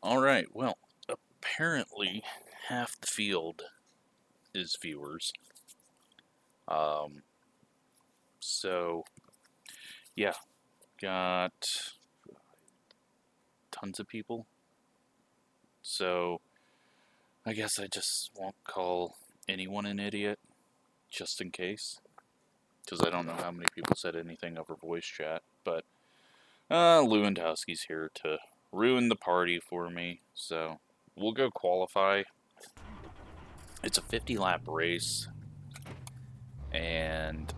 Alright, well, apparently half the field is viewers. So, yeah, got tons of people. So, I guess I just won't call anyone an idiot, just in case. Because I don't know how many people said anything over voice chat, but Lewandowski's here to ruin the party for me, so we'll go qualify. It's a 50-lap race, and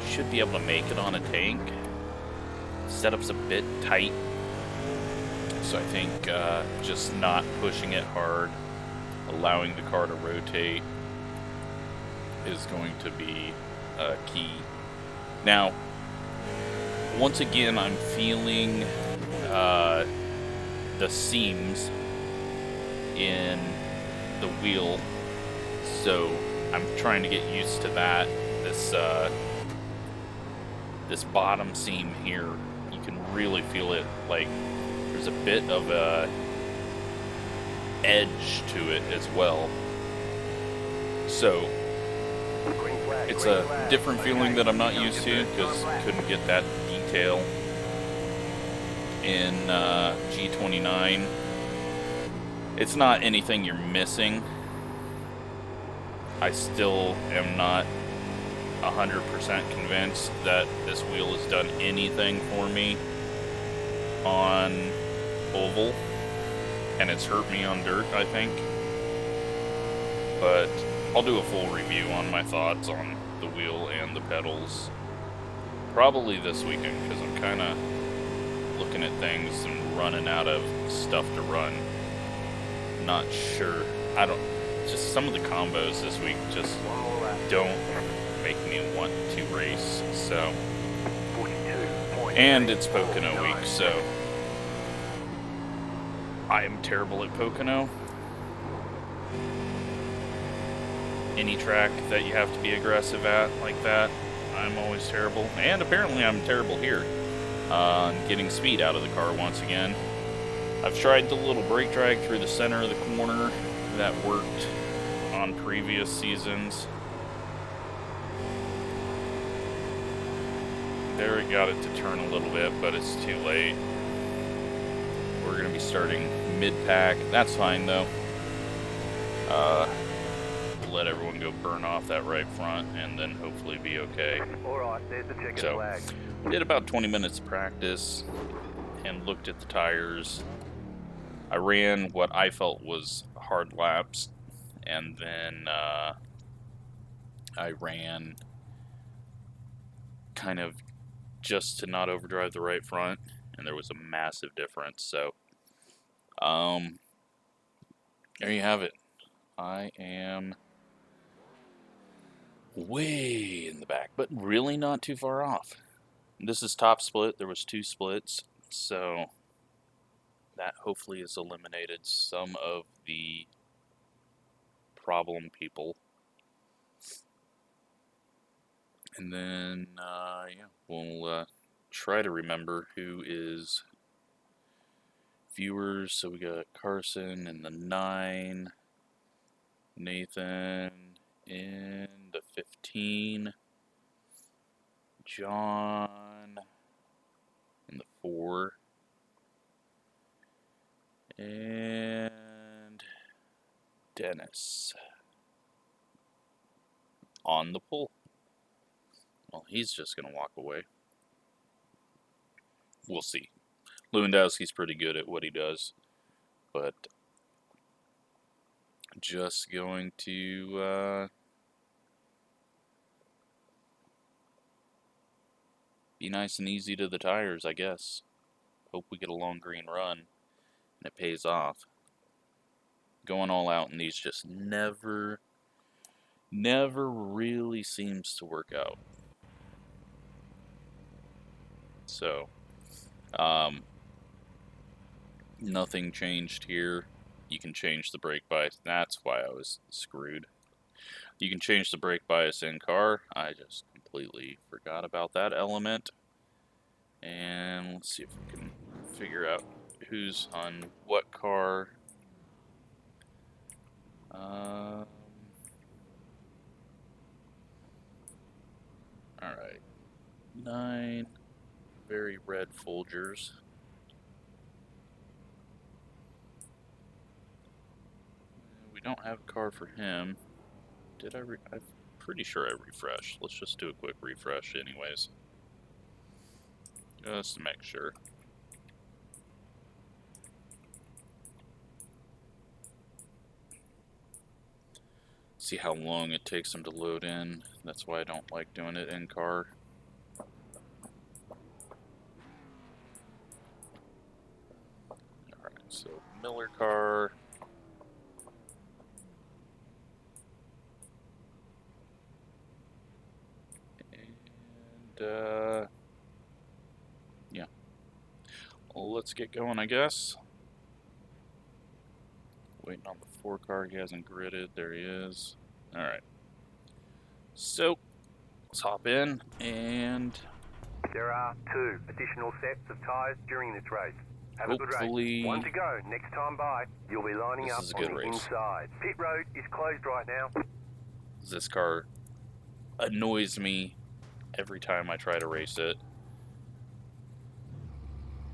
should be able to make it on a tank. Setup's a bit tight, so I think just not pushing it hard, allowing the car to rotate is going to be key. Now, once again, I'm feeling the seams in the wheel, so I'm trying to get used to that. This bottom seam here, you can really feel it, like there's a bit of a edge to it as well. So it's a different feeling that I'm not used to, because couldn't get that detail in G29. It's not anything you're missing. I still am not 100% convinced that this wheel has done anything for me on oval, and it's hurt me on dirt, I think. But I'll do a full review on my thoughts on the wheel and the pedals probably this weekend, because I'm kind of looking at things and running out of stuff to run. Not sure. Just some of the combos this week just don't make me want to race, so. And it's Pocono week, so I am terrible at Pocono. Any track that you have to be aggressive at like that, I'm always terrible. And apparently I'm terrible here on getting speed out of the car once again. I've tried the little brake drag through the center of the corner. That worked on previous seasons. There, it got it to turn a little bit, but it's too late. We're going to be starting mid-pack. That's fine, though. We'll let everyone go burn off that right front, and then hopefully be okay. Alright, there's the ticket flag. We did about 20 minutes of practice and looked at the tires. I ran what I felt was hard laps, and then I ran kind of just to not overdrive the right front, and there was a massive difference. So there you have it. I am way in the back, but really not too far off. This is top split. There was 2 splits, so that hopefully has eliminated some of the problem people. And then, yeah, we'll try to remember who is viewers. So we got Carson in the 9, Nathan in the 15, John in the 4, and Dennis on the pole. Well, he's just going to walk away. We'll see. Lewandowski's pretty good at what he does, but just going to be nice and easy to the tires, I guess. Hope we get a long green run and it pays off. Going all out in these just never really seems to work out. So, nothing changed here. You can change the brake bias. That's why I was screwed. You can change the brake bias in car. I just completely forgot about that element. And let's see if we can figure out who's on what car. Alright. 9 very red Folgers. We don't have a car for him. Did I? I'm pretty sure I refreshed. Let's just do a quick refresh anyways. Just to make sure. See how long it takes them to load in. That's why I don't like doing it in car. Alright, so Miller car. And, yeah. Well, let's get going, I guess. Waiting on the 4 car. He hasn't gridded. There he is. Alright. So, let's hop in and... There are 2 additional sets of tyres during this race. Have a good hopefully... race. 1 to go. Next time by, you'll be lining up on the inside. Pit road is closed right now. This car annoys me every time I try to race it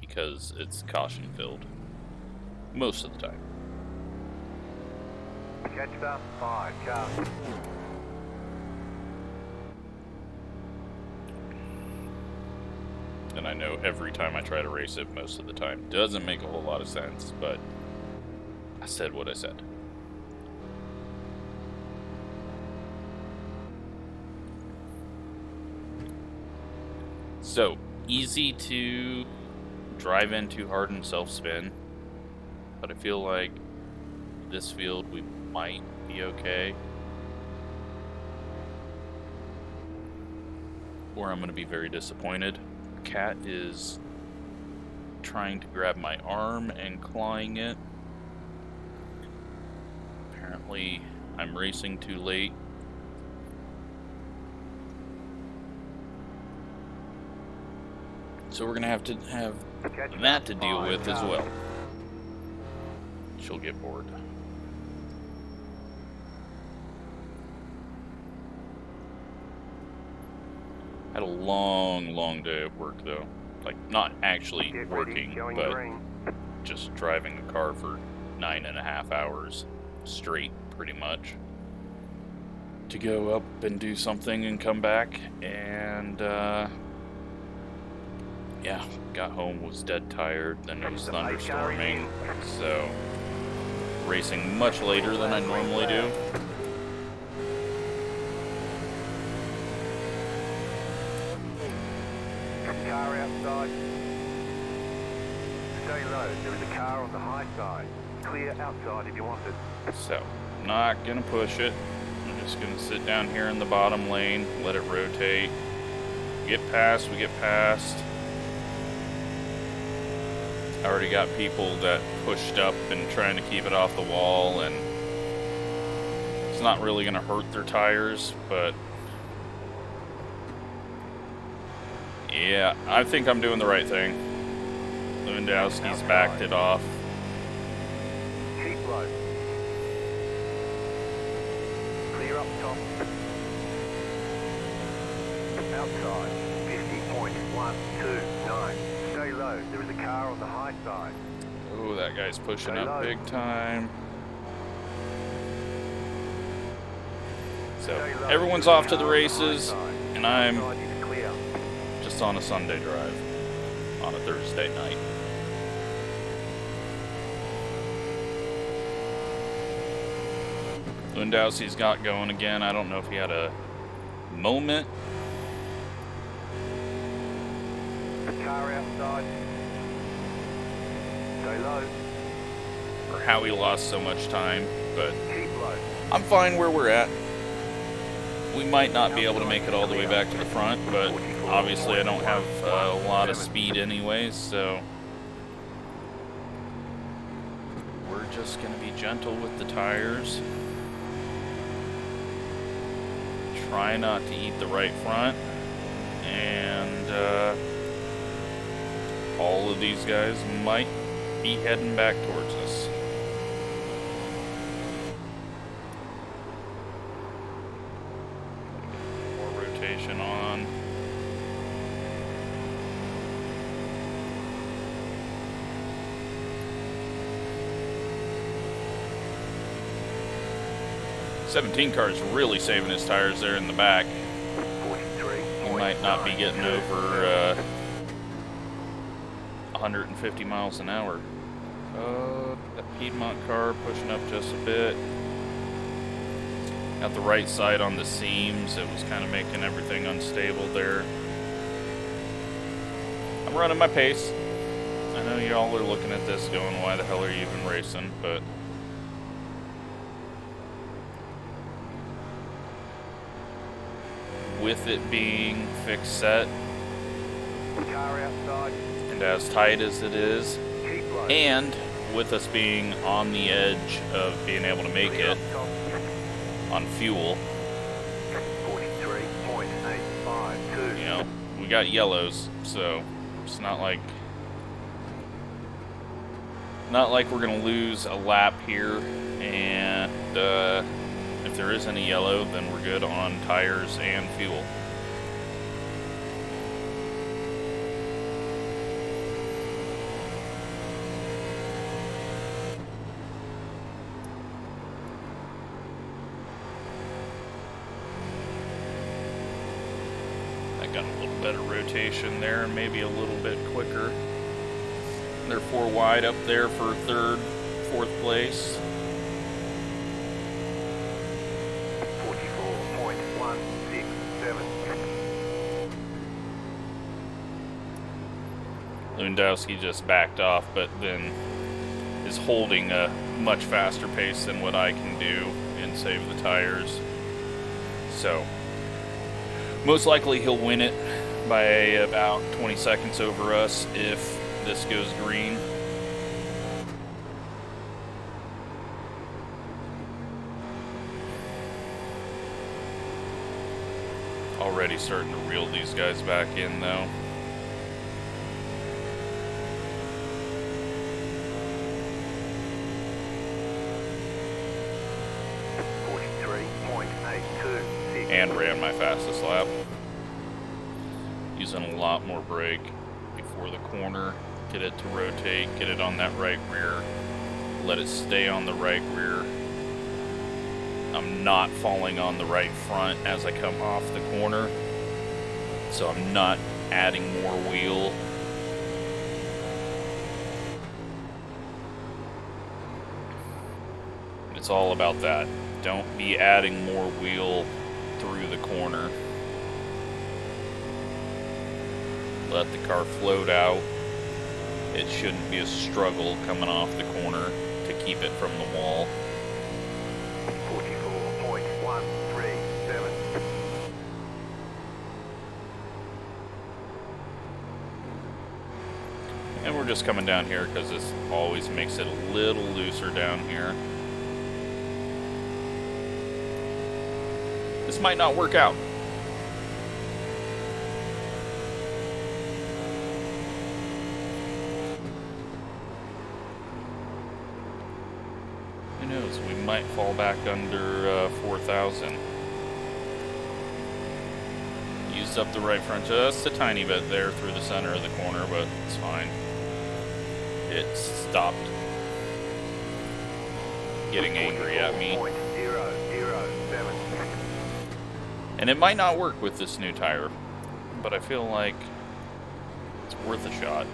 because it's caution filled most of the time. Catch the 5 car. And I know every time I try to race it most of the time doesn't make a whole lot of sense, but I said what I said. So, easy to drive in too hard and self-spin, but I feel like this field we might be okay. Or I'm going to be very disappointed. Cat is trying to grab my arm and clawing it. Apparently, I'm racing too late. So we're going to have that to deal with as well. She'll get bored. Had a long day at work though. Like, not actually working, but just driving the car for 9.5 hours straight, pretty much. To go up and do something and come back, and yeah, got home, was dead tired, then it was thunderstorming, so racing much later than I normally do. Car outside. Stay low. There is a car on the high side. Clear outside if you want it. So, not gonna push it. I'm just gonna sit down here in the bottom lane, let it rotate. Get past, we get past. I already got people that pushed up and trying to keep it off the wall, and it's not really gonna hurt their tires, but yeah, I think I'm doing the right thing. Lewandowski's backed it off. Keep low. Clear up top. Outside. 50.129. Stay low. There is a car on the high side. Oh, that guy's pushing up big time. So, everyone's off to the races, and I'm just on a Sunday drive on a Thursday night. Lewandowski's got going again. I don't know if he had a moment. Car outside. Stay low. Or how he lost so much time, but Keep low. I'm fine where we're at. We might not be able to make it all the way back to the front, but obviously I don't have a lot of speed anyways, so we're just going to be gentle with the tires. Try not to eat the right front, and all of these guys might be heading back towards us. More rotation on. '17 car is really saving his tires there in the back. He might not be getting over 150 miles an hour. That Piedmont car pushing up just a bit. Got the right side on the seams. It was kind of making everything unstable there. I'm running my pace. I know y'all are looking at this going, why the hell are you even racing? But with it being fixed set and as tight as it is, and with us being on the edge of being able to make it on fuel, you know, we got yellows, so it's not like we're gonna lose a lap here. And if there is any yellow, then we're good on tires and fuel. I got a little better rotation there, and maybe a little bit quicker. They're 4 wide up there for 3rd, 4th place. 44.167. Lewandowski just backed off, but then is holding a much faster pace than what I can do and save the tires. So most likely he'll win it by about 20 seconds over us if this goes green. Already starting to reel these guys back in though. And ran my fastest lap. Using a lot more brake before the corner. Get it to rotate, get it on that right rear. Let it stay on the right rear. I'm not falling on the right front as I come off the corner. So I'm not adding more wheel. It's all about that. Don't be adding more wheel through the corner. Let the car float out. It shouldn't be a struggle coming off the corner to keep it from the wall. 44.137. And we're just coming down here because this always makes it a little looser down here. This might not work out. Who knows? We might fall back under 4,000. Used up the right front just a tiny bit there through the center of the corner, but it's fine. It stopped getting angry at me. And it might not work with this new tire, but I feel like it's worth a shot.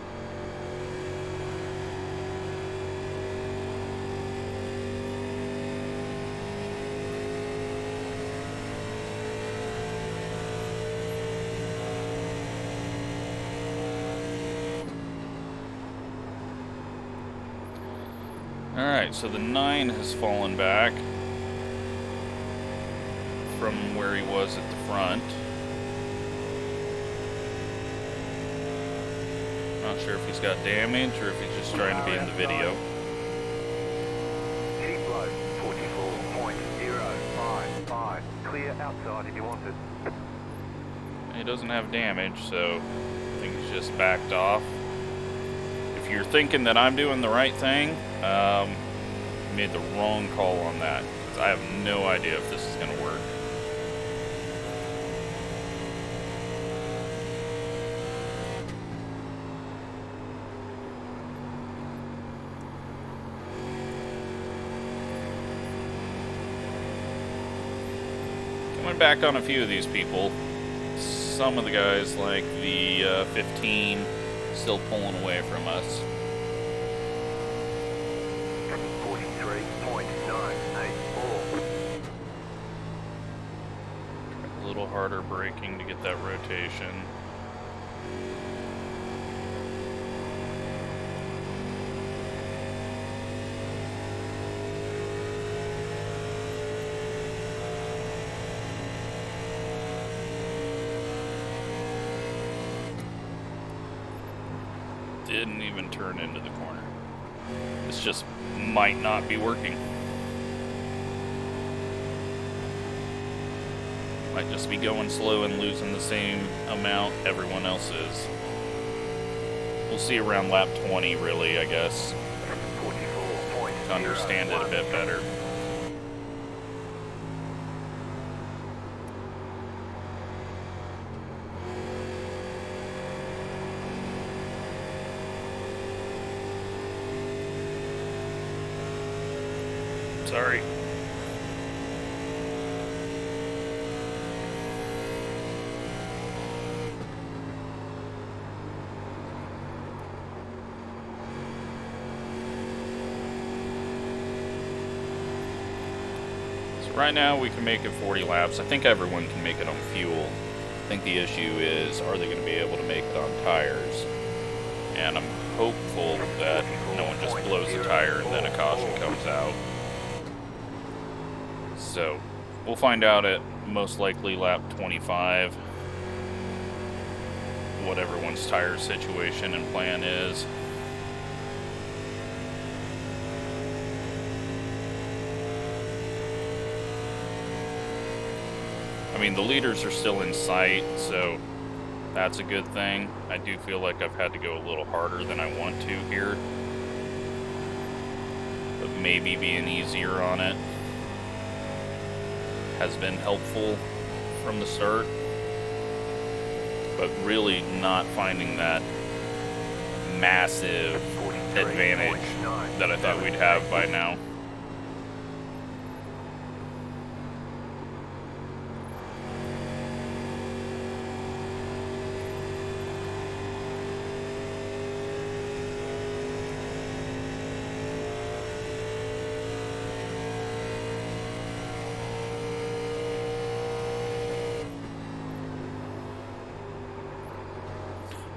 Alright, so the 9 has fallen back from where he was at the front. Not sure if he's got damage or if he's just trying to be in the video. Cheap low, 44.055. Clear outside if you want it. He doesn't have damage, so I think he's just backed off. If if you're thinking that I'm doing the right thing, you made the wrong call on that. 'Cause I have no idea if this is going to work. Coming back on a few of these people. Some of the guys, like the 15, still pulling away from us. 43.984. A little harder braking to get that rotation. Didn't even turn into the corner. This just might not be working. Might just be going slow and losing the same amount everyone else is. We'll see around lap 20, really, I guess, to understand it a bit better. Sorry. So right now we can make it 40 laps. I think everyone can make it on fuel. I think the issue is, are they going to be able to make it on tires? And I'm hopeful that no one just blows a tire and then a caution comes out. So, we'll find out at most likely lap 25 what everyone's tire situation and plan is. I mean, the leaders are still in sight, so that's a good thing. I do feel like I've had to go a little harder than I want to here, but maybe being easier on it has been helpful from the start, but really not finding that massive advantage that I thought we'd have by now.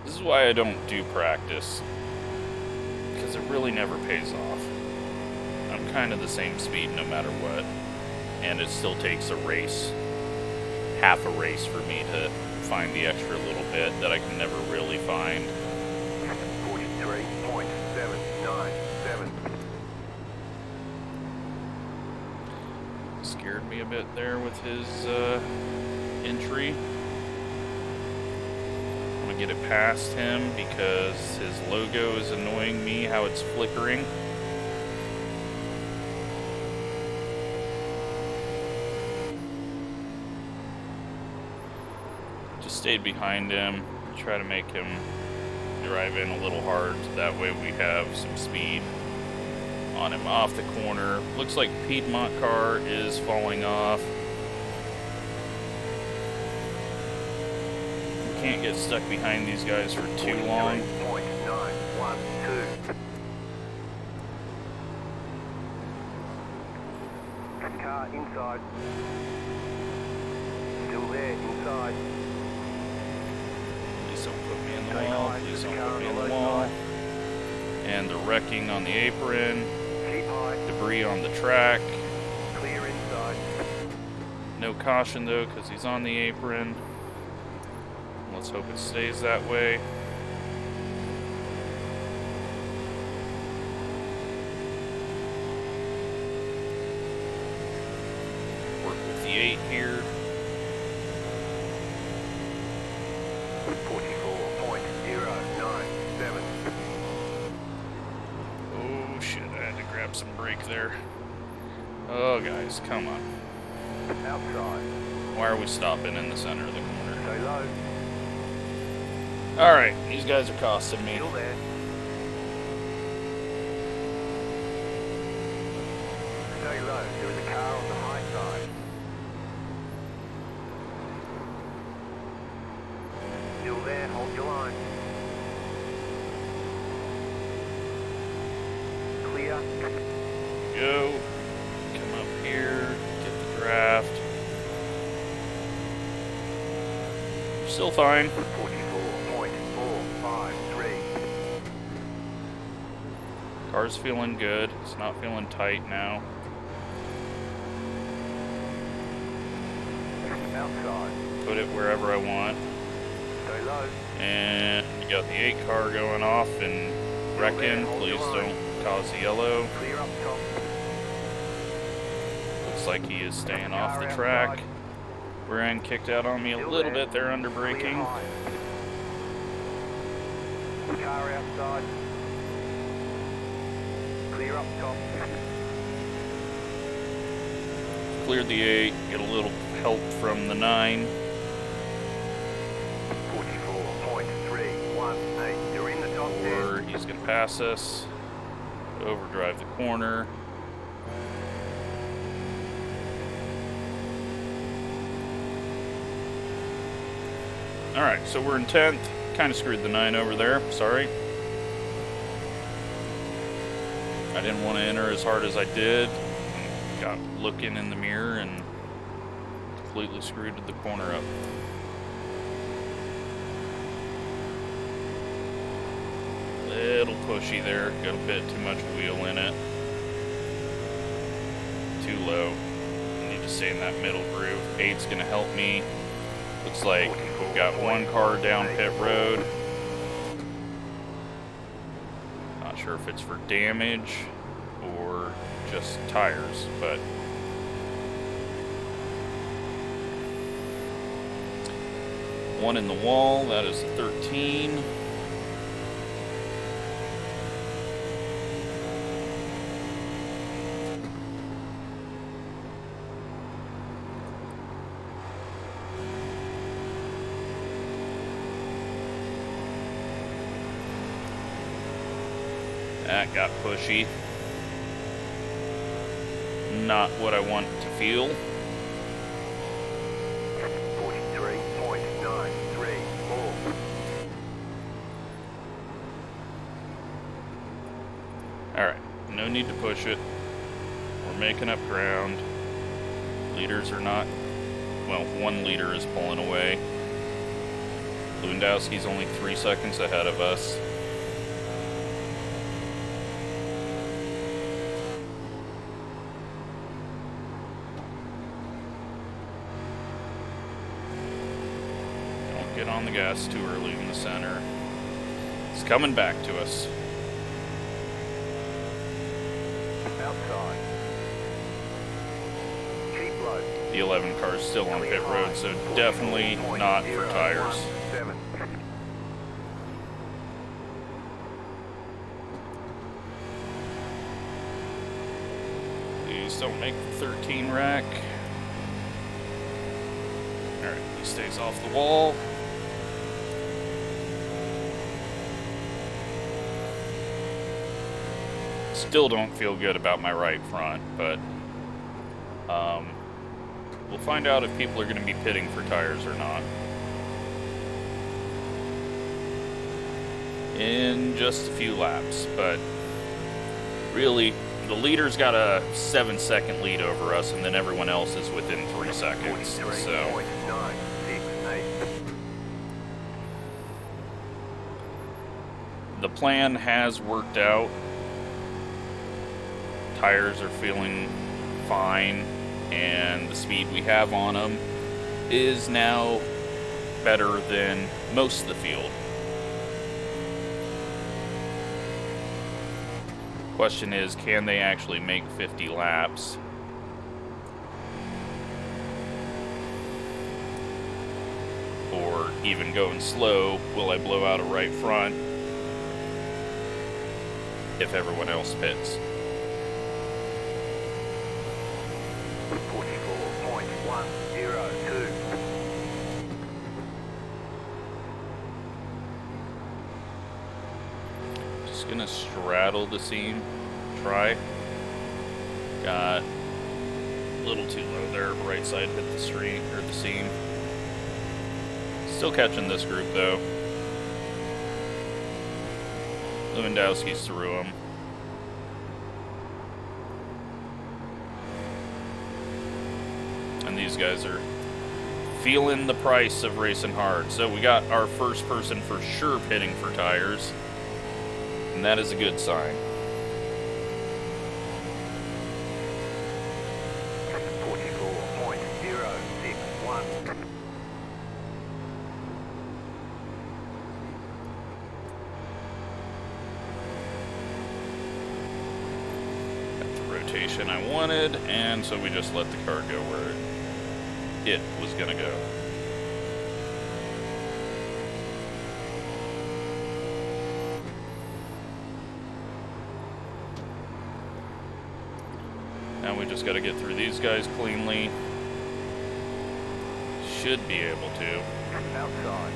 This is why I don't do practice, because it really never pays off. I'm kind of the same speed no matter what, and it still takes a race, half a race for me to find the extra little bit that I can never really find. 43.797. Scared me a bit there with his entry. Get it past him because his logo is annoying me, how it's flickering. Just stayed behind him, try to make him drive in a little hard, so that way we have some speed on him off the corner. Looks like Piedmont car is falling off. Can't get stuck behind these guys for too long. 43.912. Car inside. Still there, inside. Please don't put me in the wall. Please don't put me in the wall. And the wrecking on the apron. Debris on the track. Clear inside. No caution though, because he's on the apron. Let's hope it stays that way. Work with the 8 here. 44.097. grab some brake there. Oh, guys, come on. Outside. Why are we stopping in the center of the corner? Stay low. Alright, these guys are costing me. Still there. Stay low. There is a car on the high side. Still there. Hold your line. Clear. Go. Come up here. Get the draft. Still fine. 44.453. Car's feeling good. It's not feeling tight now. Outside. Put it wherever I want. Stay low. And you got the 8 car going off and wrecking. Please don't cause the yellow. Clear up top. Looks like he is staying off the track. Brian kicked out on me a little bit there under braking. Car outside. Clear up top. Cleared the 8. Get a little help from the 9. 44.318. You're in the top 10. Or he's going to pass us. Overdrive the corner. Alright, so we're in 10th. Kind of screwed the 9 over there. Sorry. I didn't want to enter as hard as I did. Got looking in the mirror and completely screwed the corner up. Little pushy there. Got a bit too much wheel in it. Too low. Need to stay in that middle groove. 8's going to help me. Looks like we've got 1 car down pit road. Not sure if it's for damage or just tires, but one in the wall. That is 13. That got pushy. Not what I want to feel. 43.934. Alright, no need to push it. We're making up ground. Leaders are not, well, 1 leader is pulling away. Lewandowski's only 3 seconds ahead of us. Get on the gas too early in the center. It's coming back to us. Outside. Keep low. The 11 car is still on pit road, so definitely not for tires. 7. Please don't make the 13 rack. Alright, he stays off the wall. Still don't feel good about my right front, but we'll find out if people are going to be pitting for tires or not in just a few laps. But really, the leader's got a 7-second lead over us, and then everyone else is within 3 seconds. So 43.968. the plan has worked out. Tires are feeling fine, and the speed we have on them is now better than most of the field. Question is, can they actually make 50 laps? Or even going slow, will I blow out a right front if everyone else pits? just gonna straddle the seam. Try. Got a little too low there. Right side hit the street or the seam. Still catching this group though. Lewandowski's through him. And these guys are feeling the price of racing hard. So we got our first person for sure pitting for tires. And that is a good sign. 44.061. Got the rotation I wanted, and so we just let the car go where it was gonna go. Now we just got to get through these guys cleanly. Should be able to. Outside.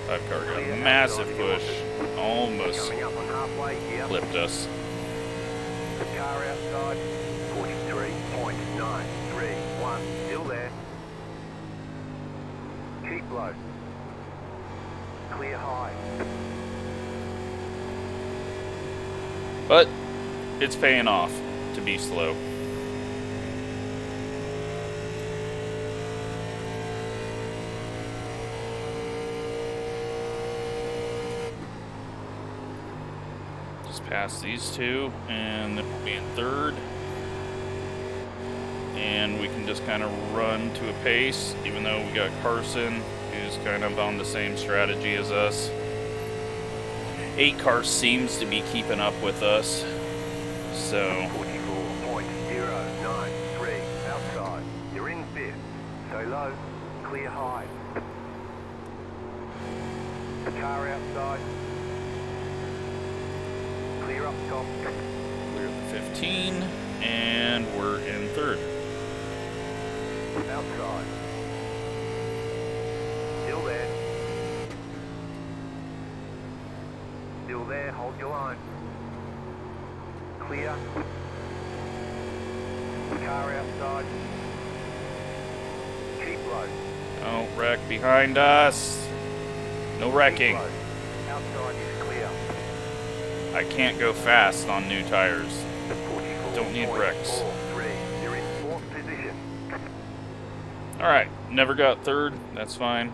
5-car got a massive push. Almost Coming up on halfway, yep. flipped us. The car outside, 43.931. Still there. Keep low. Clear high. But it's paying off to be slow. Just past these two, and then we'll be in third. And we can just kind of run to a pace, even though we got Carson, who's kind of on the same strategy as us. 8-car seems to be keeping up with us. So 44.093 outside. You're in fifth. Stay low. Clear high. The car outside. Clear up top. we're at 15, and we're in third. Outside. Still there. Still there. Hold your line. Clear. Car outside. Keep low. Oh, wreck behind us. No wrecking. Keep low. Outside is clear. I can't go fast on new tires. Don't need wrecks. 44.43. You're in fourth position. Alright, never got third. That's fine.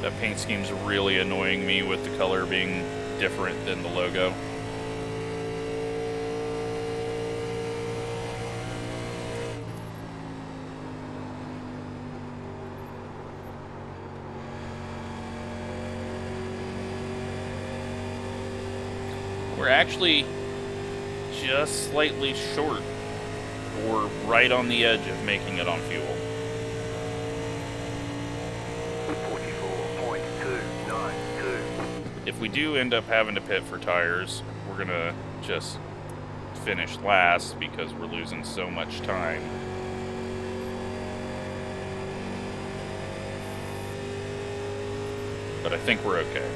That paint scheme's really annoying me with the color being different than the logo. We're actually just slightly short. We're right on the edge of making it on fuel. 44.292. If we do end up having to pit for tires, we're gonna just finish last because we're losing so much time. But I think we're okay.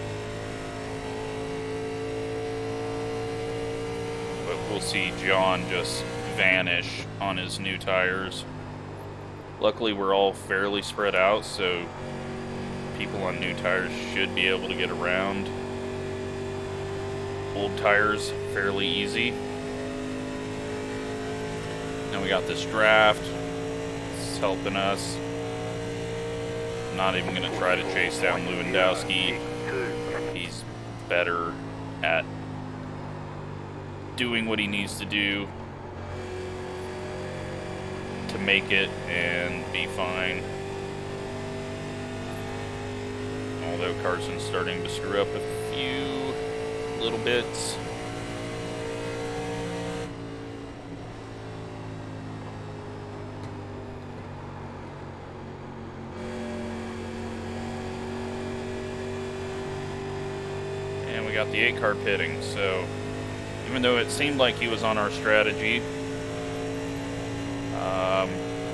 But we'll see John just vanish on his new tires. Luckily, we're all fairly spread out, so people on new tires should be able to get around old tires fairly easy. Now we got this draft. It's helping us. I'm not even going to try to chase down Lewandowski. He's better at doing what he needs to do to make it and be fine. Although Carson's starting to screw up a few little bits. And we got the 8-car pitting, so even though it seemed like he was on our strategy,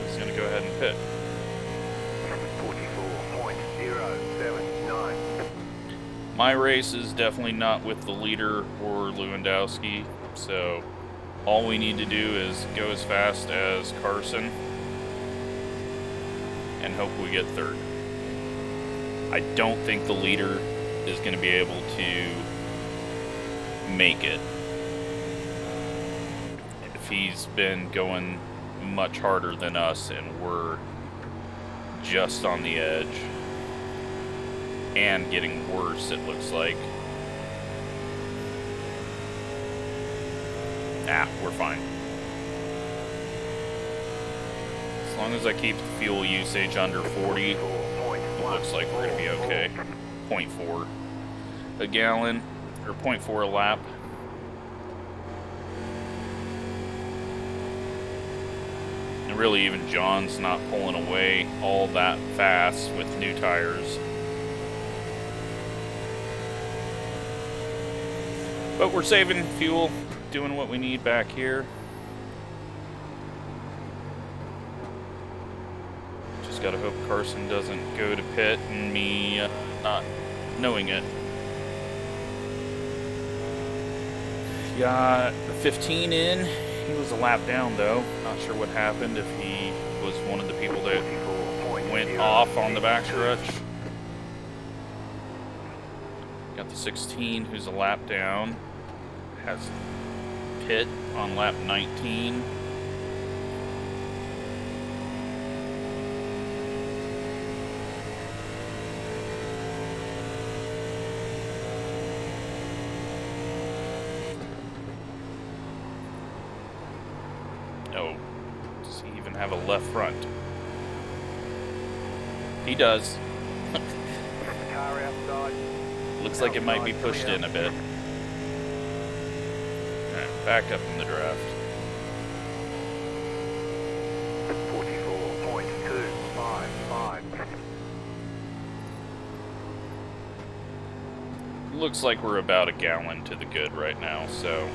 he's going to go ahead and pit. My race is definitely not with the leader or Lewandowski, so all we need to do is go as fast as Carson and hope we get third. I don't think the leader is going to be able to make it if he's been going much harder than us and we're just on the edge and getting worse, it looks like. We're fine. As long as I keep the fuel usage under 40, it looks like we're going to be okay. 0.4 a gallon, or 0.4 a lap. And really, even John's not pulling away all that fast with new tires. But we're saving fuel, doing what we need back here. Just gotta hope Carson doesn't go to pit and me not knowing it. Got 15 in. He was a lap down though. Not sure what happened, if he was one of the people that went off on the backstretch. Got the 16 who's a lap down. Has pit on lap 19. Oh, does he even have a left front? He does. Car outside. Looks like it might be pushed in a bit. Alright, back up in the draft. 44.255. Looks like we're about a gallon to the good right now, so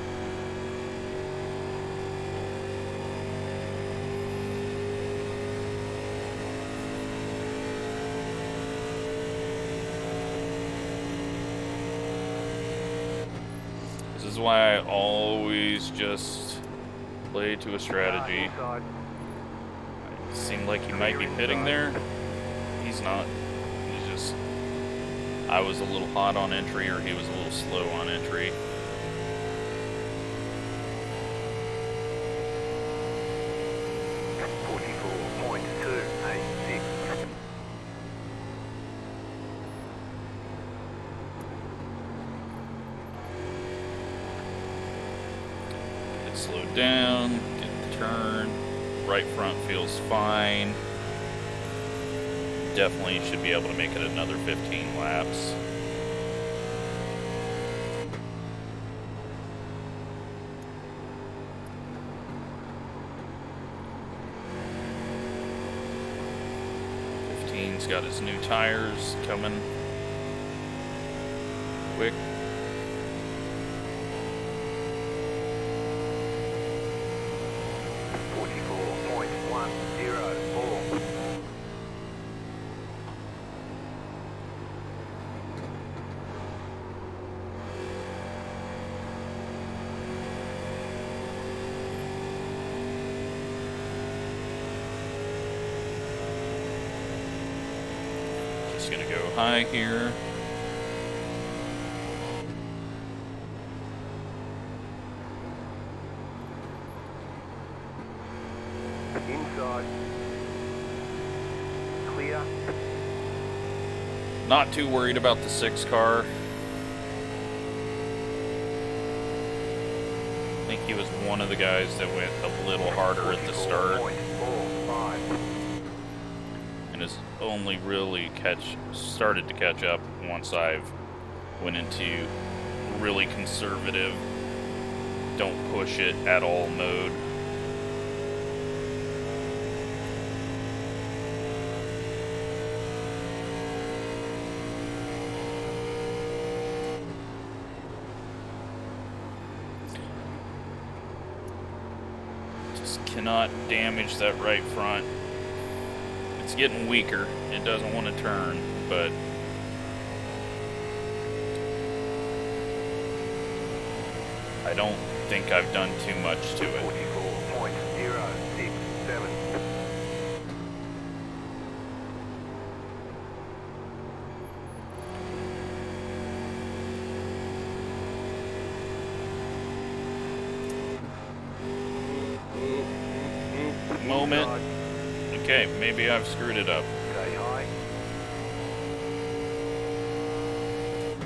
this is why I always just play to a strategy. It seemed like he might be pitting there. He's not. He's just, I was a little hot on entry, or he was a little slow on entry. Get slowed down, get the turn. Right front feels fine. Definitely should be able to make it another 15 laps. He's got his new tires coming quick. Just gonna go high here. Inside. Clear. Not too worried about the 6 car. I think he was one of the guys that went a little harder at the start. And has only really started to catch up once I've went into really conservative, don't push it at all mode. Just cannot damage that right front. It's getting weaker. It doesn't want to turn, but I don't think I've done too much to it. 44.067. Moment. Okay, maybe I've screwed it up. Stay high.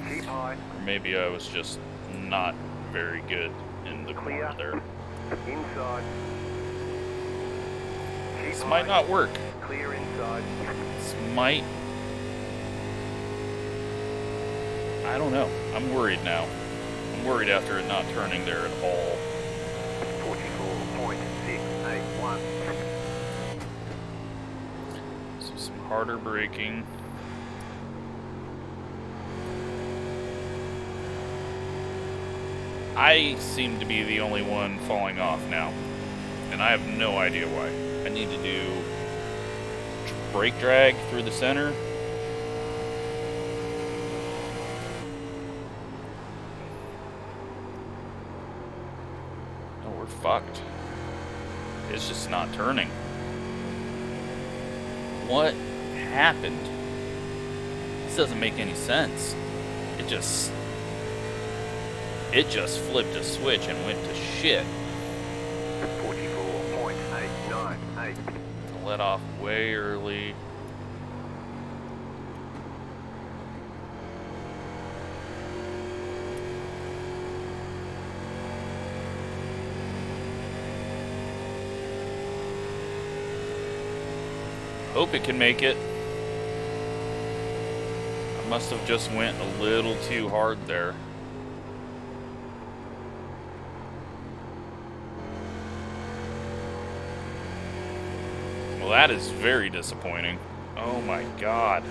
Keep high. Or maybe I was just not very good in the corner there. Inside. Keep This high. might not work. Clear inside. This might... I don't know. I'm worried now. I'm worried after it not turning there at all. 44.681. So some harder braking. I seem to be the only one falling off now, and I have no idea why. I need to do brake drag through the center. Oh, we're fucked. It's just not turning. What happened? This doesn't make any sense. It just flipped a switch and went to shit. 44.898. Let off way early. Hope it can make it. I must have just went a little too hard there. Well, that is very disappointing. Oh my god.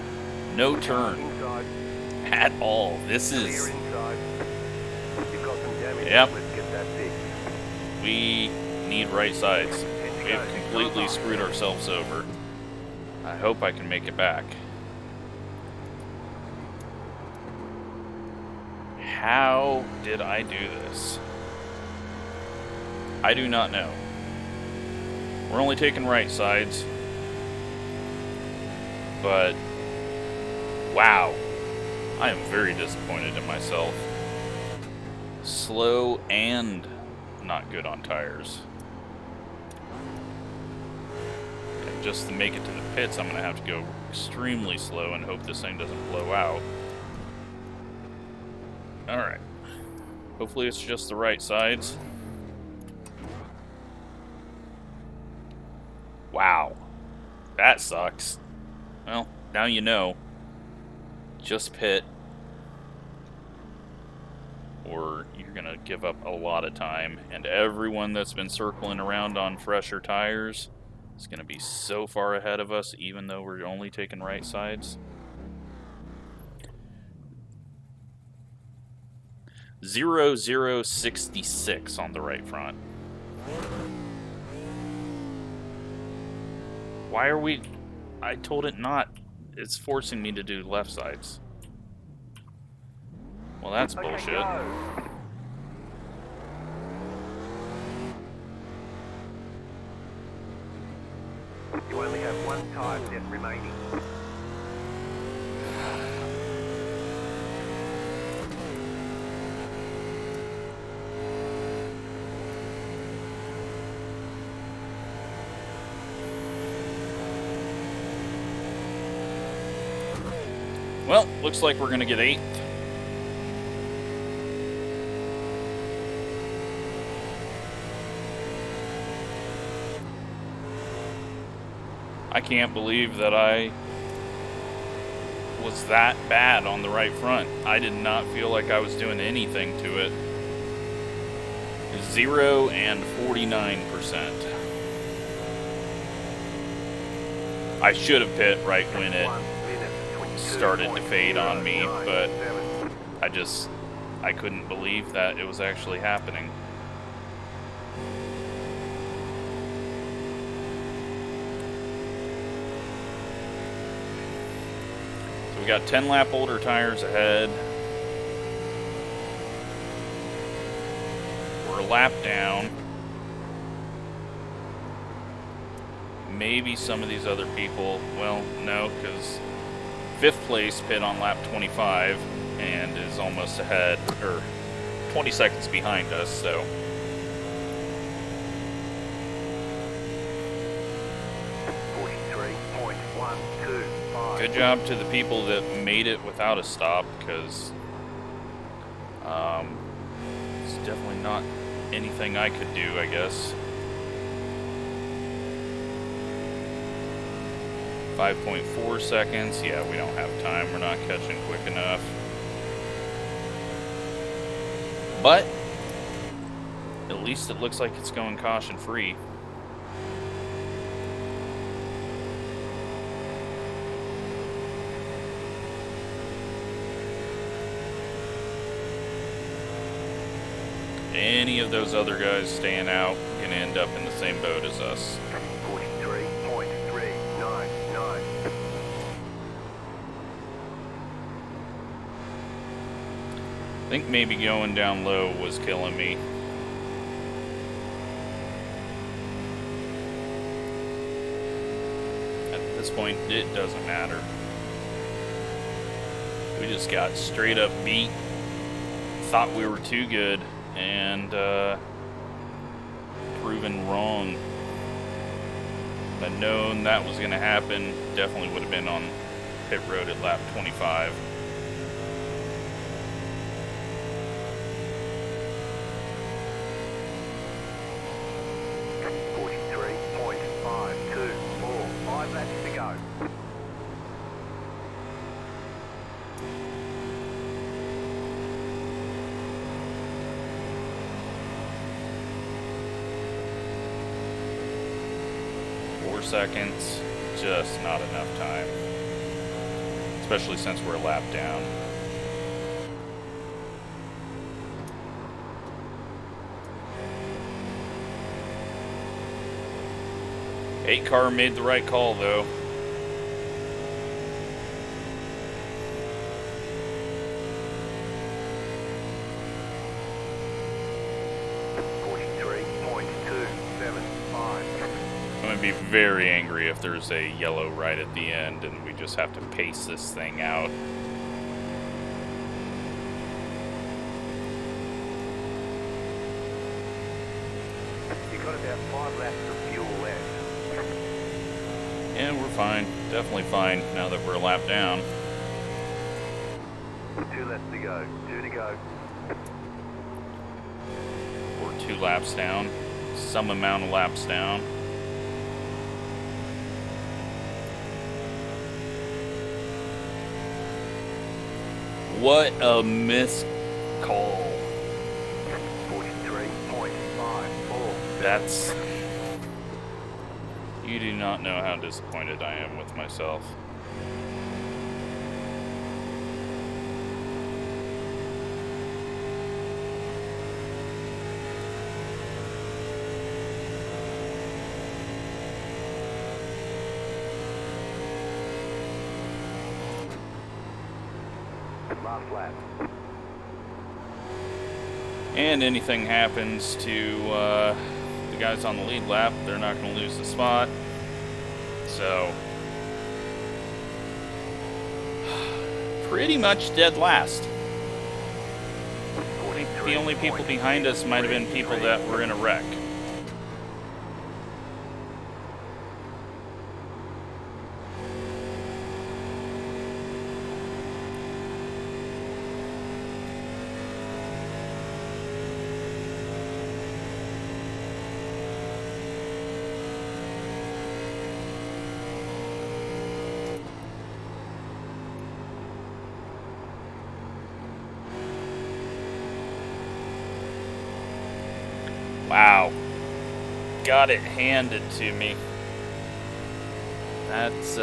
No turn at all. This is... Yep. We need right sides. We have completely screwed ourselves over. I hope I can make it back. How did I do this? I do not know. We're only taking right sides. But, wow. I am very disappointed in myself. Slow and not good on tires. And just to make it to the pits, I'm going to have to go extremely slow and hope this thing doesn't blow out. Alright. Hopefully it's just the right sides. Wow. That sucks. Well, now you know. Just pit. Or you're going to give up a lot of time. And everyone that's been circling around on fresher tires is going to be so far ahead of us, even though we're only taking right sides. 0066 on the right front. Why are we... I told it not. It's forcing me to do left sides. Well, that's bullshit. You only have one tire set remaining. Well, looks like we're going to get 8th. I can't believe that I was that bad on the right front. I did not feel like I was doing anything to it. 0 and 49%. I should have pit right when it started to fade on me, but I couldn't believe that it was actually happening. So we got 10 lap older tires ahead. we're a lap down. Maybe some of these other people, well, no, because 5th place pit on lap 25 and is almost ahead, or 20 seconds behind us, so. Good job to the people that made it without a stop, because it's definitely not anything I could do, I guess. 5.4 seconds. Yeah, we don't have time. We're not catching quick enough. But at least it looks like it's going caution free. Any of those other guys staying out can end up in the same boat as us. 43.399. I think maybe going down low was killing me. At this point, it doesn't matter. We just got straight up beat. Thought we were too good. And proven wrong. But known that was going to happen, definitely would have been on pit road at lap 25. Laps to go. Seconds, just not enough time, especially since we're a lap down. Eight car made the right call though. Be very angry if there's a yellow right at the end and we just have to pace this thing out. You got about 5 laps of fuel left. And we're fine, definitely fine now that we're a lap down. 2 laps to go, 2 to go. We're 2 laps down, some amount of laps down. What a missed call. 43.54. That's... You do not know how disappointed I am with myself. Last lap. And anything happens to the guys on the lead lap, they're not going to lose the spot. So, pretty much dead last. I think the only people behind us might have been people that were in a wreck. Wow. Got it handed to me. That's,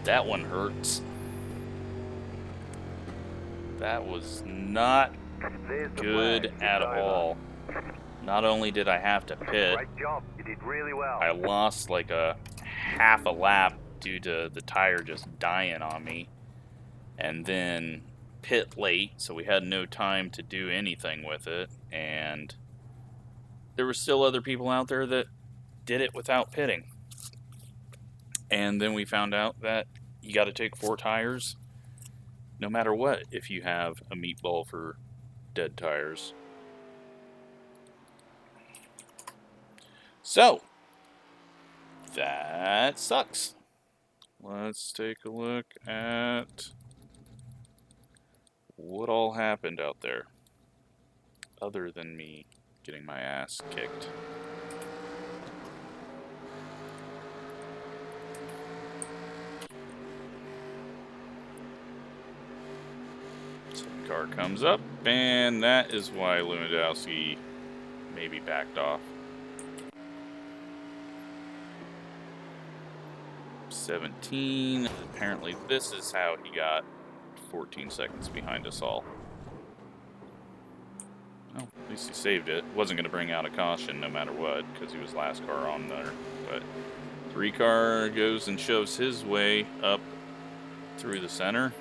that one hurts. That was not good at all. Not only did I have to pit, Great job. You did really well. I lost like a half a lap due to the tire just dying on me. And then pit late, so we had no time to do anything with it, and there were still other people out there that did it without pitting. And then we found out that you got to take 4 tires no matter what if you have a meatball for dead tires. So, that sucks. Let's take a look at what all happened out there, other than me getting my ass kicked. So the car comes up, and that is why Lewandowski maybe backed off. 17. Apparently this is how he got 14 seconds behind us all. Well, at least he saved it. Wasn't going to bring out a caution no matter what, because he was last car on there. But 3 car goes and shoves his way up through the center.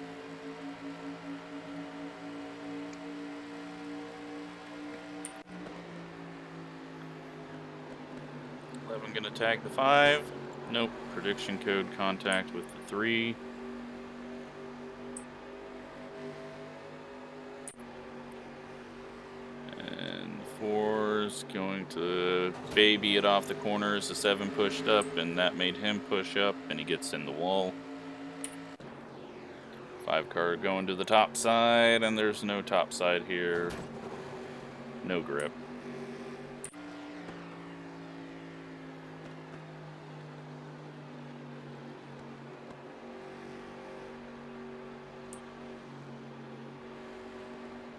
Gonna tag the 5. Nope. Prediction code contact with the 3. And the 4's going to baby it off the corners. The 7 pushed up, and that made him push up, and he gets in the wall. 5 car going to the top side, and there's no top side here. No grip.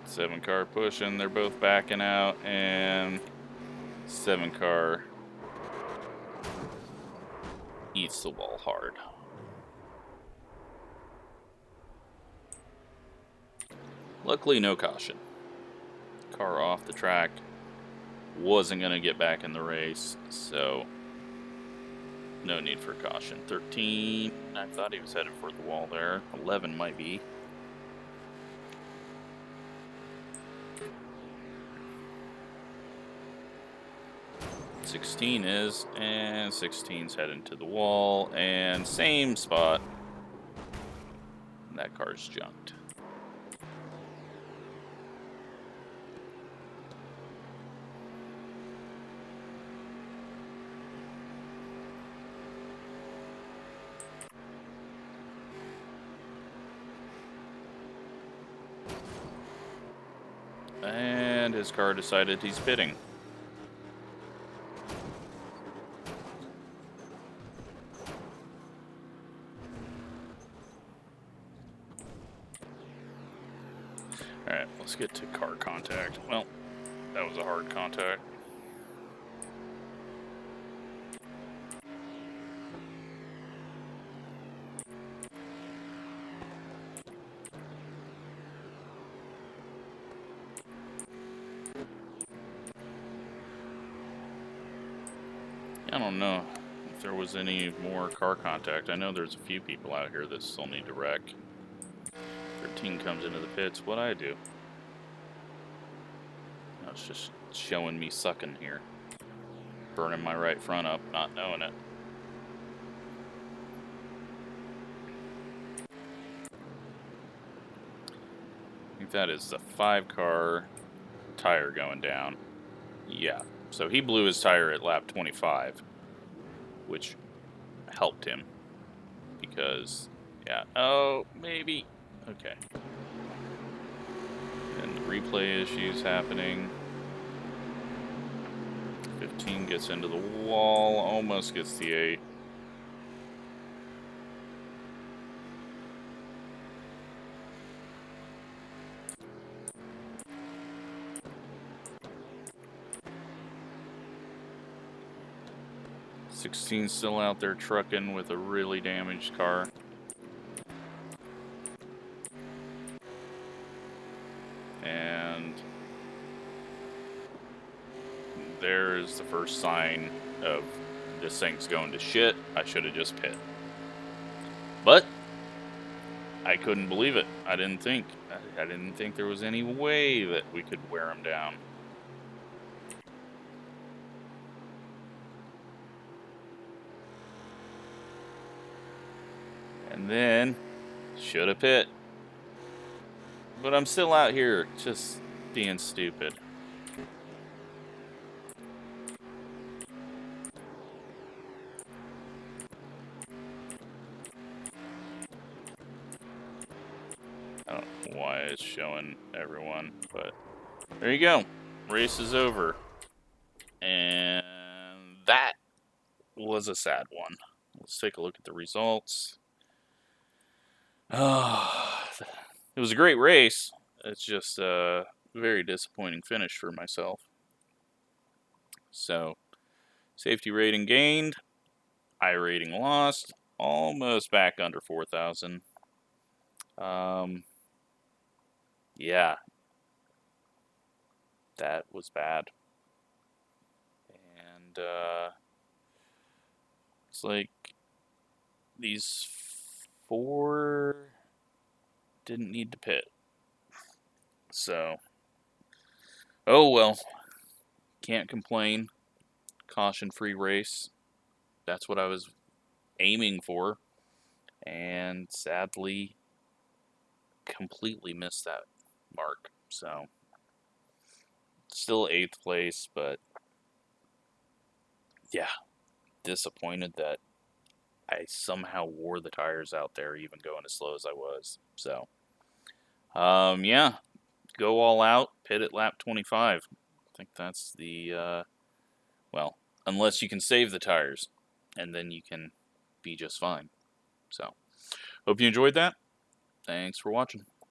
Seven car pushing, they're both backing out, and 7 car eats the wall hard. Luckily, no caution. Car off the track, wasn't going to get back in the race, so no need for caution. 13, I thought he was headed for the wall there. 11 might be. 16 is, and 16's heading to the wall, and same spot. And that car's junked. And his car decided he's pitting. Alright, let's get to car contact. Well, that was a hard contact. I don't know if there was any more car contact. I know there's a few people out here that still need to wreck. 13 comes into the pits. What'd I do? No, it's just showing me sucking here. Burning my right front up, not knowing it. I think that is the 5 car tire going down. Yeah. So he blew his tire at lap 25, which helped him because, yeah, oh, maybe, okay. And the replay issues happening. 15 gets into the wall, almost gets the 8. '16 still out there trucking with a really damaged car. And there's the first sign of this thing's going to shit. I should have just pit. But I couldn't believe it. I didn't think there was any way that we could wear him down. And then, should have pit. But I'm still out here just being stupid. I don't know why it's showing everyone, but there you go. Race is over. And that was a sad one. Let's take a look at the results. It was a great race. It's just a very disappointing finish for myself. So, safety rating gained, iRating lost, almost back under 4,000. Yeah, that was bad. And it's like these 4 didn't need to pit. So, oh well, can't complain. Caution-free race. That's what I was aiming for. And sadly, completely missed that mark. So, still 8th place, but yeah, disappointed that I somehow wore the tires out there, even going as slow as I was. So, yeah, go all out, pit at lap 25. I think that's the, well, unless you can save the tires, and then you can be just fine. So, hope you enjoyed that. Thanks for watching.